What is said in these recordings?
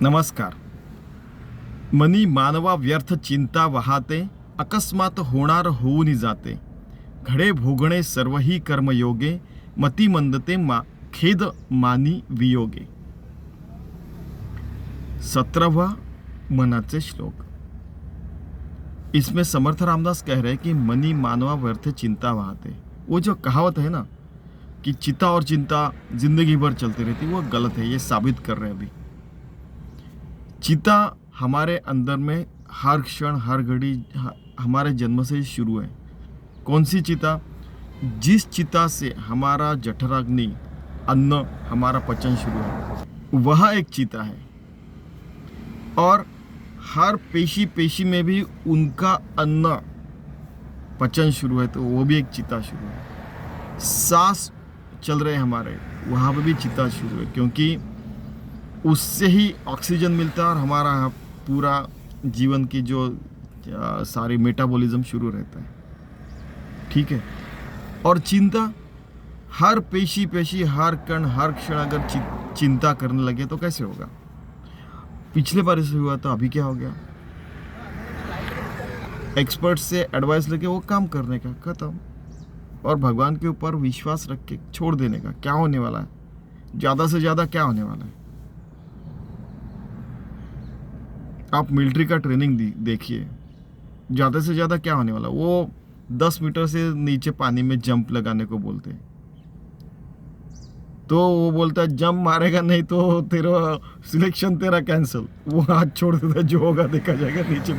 नमस्कार. मनी मानवा व्यर्थ चिंता वाहते, अकस्मात होणार होऊन जाते. घडे भोगणे सर्वही कर्मयोगे, मती मंदते खेद मानी वियोगे. 17वां मनाचे श्लोक. इसमें समर्थ रामदास कह रहे हैं कि मनी मानवा व्यर्थ चिंता वाहते. वो जो कहावत है ना कि चिंता और चिंता जिंदगी भर चलती रहती, वो गलत है. ये साबित कर रहे हैं अभी. चिंता हमारे अंदर में हर क्षण हर घड़ी हमारे जन्म से शुरू है. कौन सी चिंता? जिस चिंता से हमारा जठराग्नि अन्न हमारा पचन शुरू है, वह एक चिंता है. और हर पेशी पेशी में भी उनका अन्न पचन शुरू है, तो वो भी एक चिंता शुरू है. सांस चल रहे हमारे, वहाँ पे भी चिंता शुरू है, क्योंकि उससे ही ऑक्सीजन मिलता है और हमारा पूरा जीवन की जो सारी मेटाबॉलिज्म शुरू रहता है. ठीक है. और चिंता हर पेशी पेशी हर कण हर क्षण अगर चिंता करने लगे तो कैसे होगा? पिछले बार ऐसे हुआ था, अभी क्या हो गया? एक्सपर्ट से एडवाइस लेके वो काम करने का, खत्म. और भगवान के ऊपर विश्वास रख के छोड़ देने का. क्या होने वाला है? ज़्यादा से ज़्यादा क्या होने वाला है? आप मिलिट्री का ट्रेनिंग देखिए, ज़्यादा से ज़्यादा क्या होने वाला? वो 10 मीटर से नीचे पानी में जंप लगाने को बोलते हैं, तो वो बोलता है जंप मारेगा नहीं तो तेरा सिलेक्शन तेरा कैंसिल. वो हाथ छोड़ देता है, जो होगा देखा जाएगा. नीचे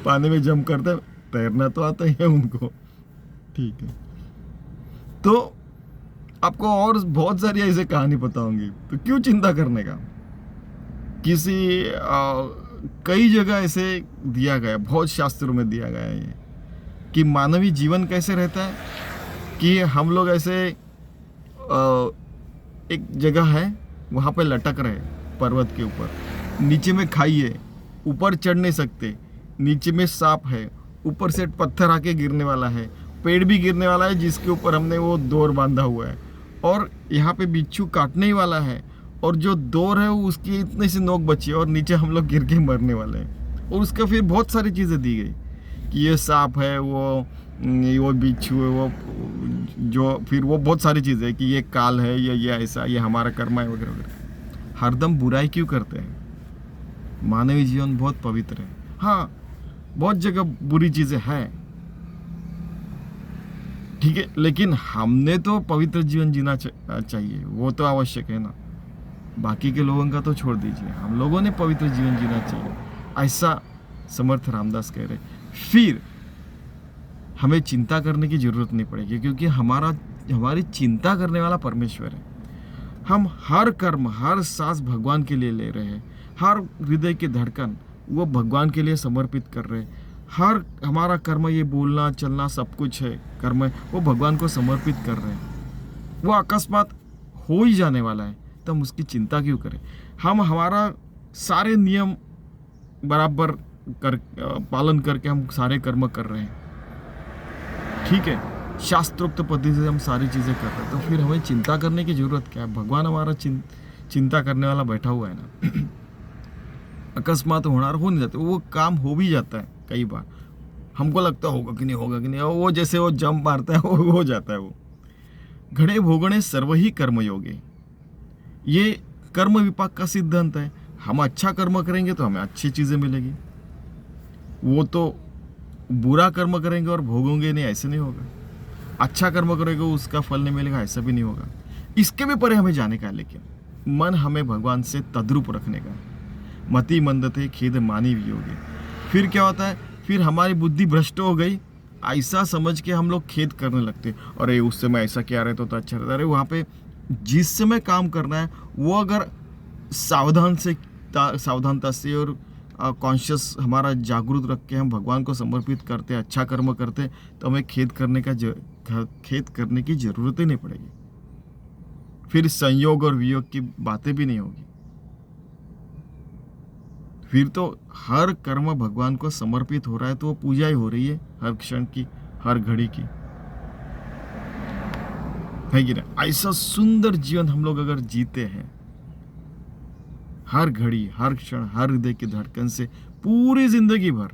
पानी में जंप करता है. तैरना तो आता ही है उनको. ठीक है. तो आपको और बहुत सारी ऐसे कहानी पता होंगी, तो क्यों चिंता करने का? कई जगह ऐसे दिया गया, बहुत शास्त्रों में दिया गया है ये, कि मानवीय जीवन कैसे रहता है. कि हम लोग ऐसे एक जगह है, वहाँ पे लटक रहे पर्वत के ऊपर. नीचे में खाई है, ऊपर चढ़ नहीं सकते. नीचे में सांप है, ऊपर से पत्थर आके गिरने वाला है, पेड़ भी गिरने वाला है जिसके ऊपर हमने वो डोर बांधा हुआ है. और यहाँ पे बिच्छू काटने ही वाला है, और जो डोर है वो उसकी इतनी सी नोक बची है, और नीचे हम लोग गिर के मरने वाले हैं. और उसका फिर बहुत सारी चीज़ें दी गई कि ये सांप है, वो बिच्छू है, वो जो फिर वो बहुत सारी चीज़ें है कि ये काल है, ये ऐसा, ये हमारा कर्म है वगैरह वगैरह. हरदम बुराई क्यों करते हैं? मानवीय जीवन बहुत पवित्र है. हाँ, बहुत जगह बुरी चीज़ें हैं, ठीक है, लेकिन हमने तो पवित्र जीवन जीना चाहिए, वो तो आवश्यक है ना. बाकी के लोगों का तो छोड़ दीजिए, हम लोगों ने पवित्र जीवन जीना चाहिए, ऐसा समर्थ रामदास कह रहे. फिर हमें चिंता करने की जरूरत नहीं पड़ेगी, क्योंकि हमारी चिंता करने वाला परमेश्वर है. हम हर कर्म हर सांस भगवान के लिए ले रहे हैं. हर हृदय की धड़कन वो भगवान के लिए समर्पित कर रहे हैं. हर हमारा कर्म, ये बोलना चलना सब कुछ है कर्म है, वो भगवान को समर्पित कर रहे हैं. वो अकस्मात हो ही जाने वाला है, तो हम उसकी चिंता क्यों करें? हम हमारा सारे नियम बराबर पालन करके हम सारे कर्म कर रहे हैं, ठीक है, शास्त्रोक्त पद्धति से हम सारी चीज़ें कर रहे हैं, तो फिर हमें चिंता करने की ज़रूरत क्या है? भगवान हमारा चिंता करने वाला बैठा हुआ है ना. अकस्मात होणार हो नहीं जाते, वो काम हो भी जाता है कई बार. हमको लगता होगा कि नहीं होगा कि नहीं, वो जैसे वो जंप मारता है वो हो जाता है. वो घड़े भोगणे सर्व ही कर्मयोगे, ये कर्म विपाक का सिद्धांत है. हम अच्छा कर्म करेंगे तो हमें अच्छी चीज़ें मिलेगी. वो तो बुरा कर्म करेंगे और भोगोगे नहीं, ऐसे नहीं होगा. अच्छा कर्म करेंगे उसका फल नहीं मिलेगा, ऐसा भी नहीं होगा. इसके भी परे हमें जाने का है, लेकिन मन हमें भगवान से तद्रूप रखने का. मति मंदते खेद मानी वियोगे. फिर क्या होता है? फिर हमारी बुद्धि भ्रष्ट हो गई, ऐसा समझ के हम लोग खेद करने लगते. अरे उस समय ऐसा किया रहे तो अच्छा रहता. अरे वहाँ पे जिस समय काम करना है वो अगर सावधानता से और कॉन्शियस हमारा जागरूक रख के हम भगवान को समर्पित करते, अच्छा कर्म करते, तो हमें खेद करने की ज़रूरत ही नहीं पड़ेगी. फिर संयोग और वियोग की बातें भी नहीं होगी. फिर तो हर कर्म भगवान को समर्पित हो रहा है, तो वो पूजा ही हो रही है हर क्षण की, हर घड़ी की, है कि ना? ऐसा सुंदर जीवन हम लोग अगर जीते हैं, हर घड़ी, हर क्षण, हर हृदय की धड़कन से पूरी जिंदगी भर।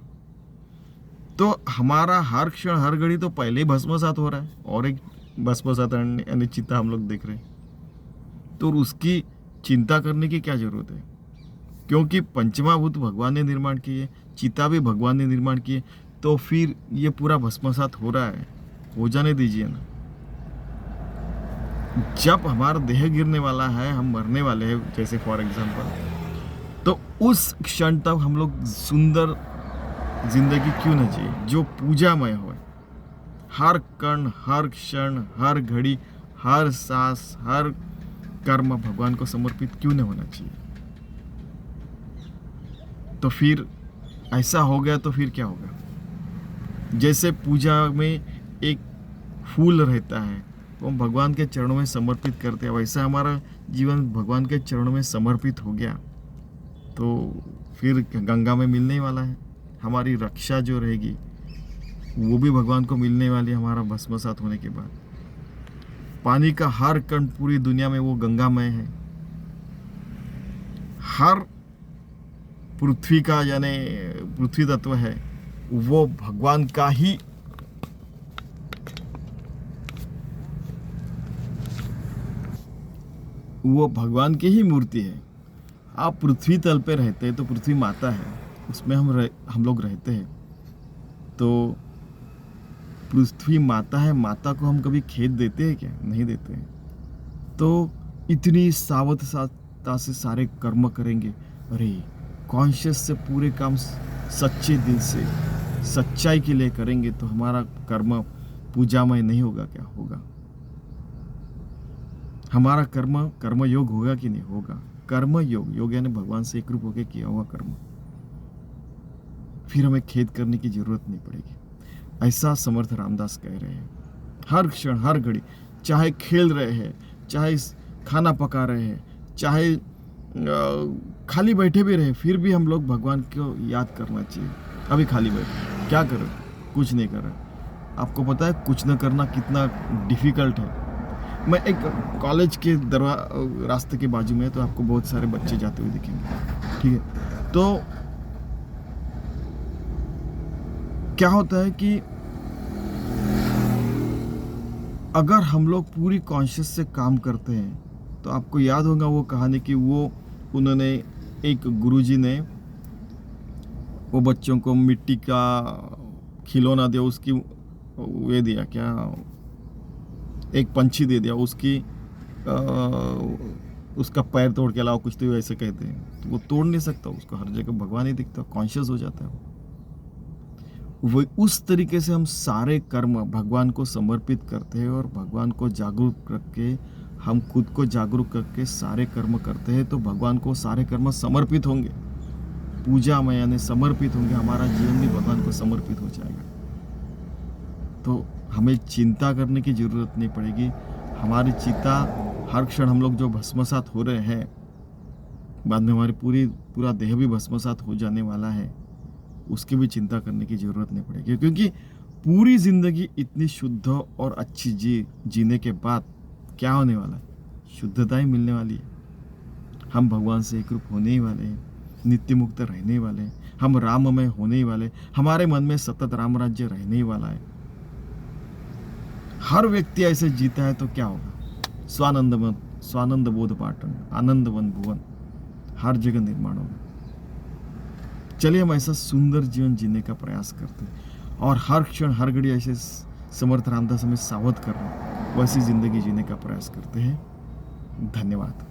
तो हमारा हर क्षण हर घड़ी तो पहले ही भस्मसात हो रहा है, और एक भस्मसात यानी चिता हम लोग देख रहे हैं, तो उसकी चिंता करने की क्या जरूरत है? क्योंकि पंचमा भूत भगवान ने निर्माण किए, चिता भी भगवान ने निर्माण किए, तो फिर ये पूरा भस्मसात हो रहा है, हो जाने दीजिए ना। जब हमारा देह गिरने वाला है, हम मरने वाले हैं जैसे फॉर एग्जांपल, तो उस क्षण तक हम लोग सुंदर जिंदगी क्यों न जिए जो पूजामय हो। हर कण, हर क्षण, हर घड़ी, हर सांस, हर कर्म भगवान को समर्पित क्यों न होना चाहिए? तो फिर ऐसा हो गया तो फिर क्या होगा? जैसे पूजा में एक फूल रहता है, वो हम भगवान के चरणों में समर्पित करते हैं, वैसा हमारा जीवन भगवान के चरणों में समर्पित हो गया तो फिर गंगा में मिलने वाला है। हमारी रक्षा जो रहेगी वो भी भगवान को मिलने वाली है हमारा भस्मसात होने के बाद। पानी का हर कण पूरी दुनिया में वो गंगामय है। हर पृथ्वी का यानी पृथ्वी तत्व है वो भगवान का ही वो भगवान की ही मूर्ति है। आप पृथ्वी तल पे रहते हैं तो पृथ्वी माता है, उसमें हम लोग रहते हैं, तो पृथ्वी माता है, माता को हम कभी खेत देते हैं क्या? नहीं देते हैं। तो इतनी सावधानता से सारे कर्म करेंगे, अरे कॉन्शियस से पूरे काम सच्चे दिल से सच्चाई के लिए करेंगे तो हमारा कर्म पूजामय नहीं होगा क्या? होगा। हमारा कर्म योग होगा कि नहीं? होगा। कर्म योग यानी भगवान से एक रूप होकर किया हुआ कर्म, फिर हमें खेद करने की जरूरत नहीं पड़ेगी। ऐसा समर्थ रामदास कह रहे हैं। हर क्षण हर घड़ी, चाहे खेल रहे हैं, चाहे खाना पका रहे हैं, चाहे खाली बैठे भी रहे, फिर भी हम लोग भगवान को याद करना चाहिए। अभी खाली बैठे क्या कर रहे? कुछ नहीं कर रहे। आपको पता है कुछ न करना कितना डिफिकल्ट है। मैं एक कॉलेज के रास्ते के बाजू में, तो आपको बहुत सारे बच्चे जाते हुए दिखेंगे, ठीक है? तो क्या होता है कि अगर हम लोग पूरी कॉन्शियस से काम करते हैं तो आपको याद होगा वो कहानी कि उन्होंने एक गुरुजी ने वो बच्चों को मिट्टी का खिलौना दिया, उसकी वे दिया क्या, एक पंछी दे दिया, उसका पैर तोड़ के अलावा कुछ, तो ऐसे कहते हैं। तो वो तोड़ नहीं सकता, उसको हर जगह भगवान ही दिखता, कॉन्शियस हो जाता है वो। उस तरीके से हम सारे कर्म भगवान को समर्पित करते हैं और भगवान को जागरूक रख के, हम खुद को जागरूक करके सारे कर्म करते हैं तो भगवान को सारे कर्म समर्पित होंगे, पूजा में यानी समर्पित होंगे, हमारा जीवन भी भगवान को समर्पित हो जाएगा। तो हमें चिंता करने की जरूरत नहीं पड़ेगी। हमारी चिता हर क्षण हम लोग जो भस्मसात हो रहे हैं, बाद में हमारी पूरा देह भी भस्मसात हो जाने वाला है, उसकी भी चिंता करने की जरूरत नहीं पड़ेगी। क्योंकि पूरी जिंदगी इतनी शुद्ध और अच्छी जीने के बाद क्या होने वाला है? शुद्धता ही मिलने वाली है। हम भगवान से एक रूप होने ही वाले हैं, नित्य मुक्त रहने वाले हैं, हम राममय होने ही वाले, हमारे मन में सतत राम राज्य रहने ही वाला है। हर व्यक्ति ऐसे जीता है तो क्या होगा? स्वानंद बोध पाटन, आनंदवन भुवन, हर जगह निर्माण होगा। चलिए हम ऐसा सुंदर जीवन जीने का प्रयास करते हैं और हर क्षण हर घड़ी ऐसे समर्थ रामदास हमें सावध कर रहे हैं, वैसी जिंदगी जीने का प्रयास करते हैं। धन्यवाद।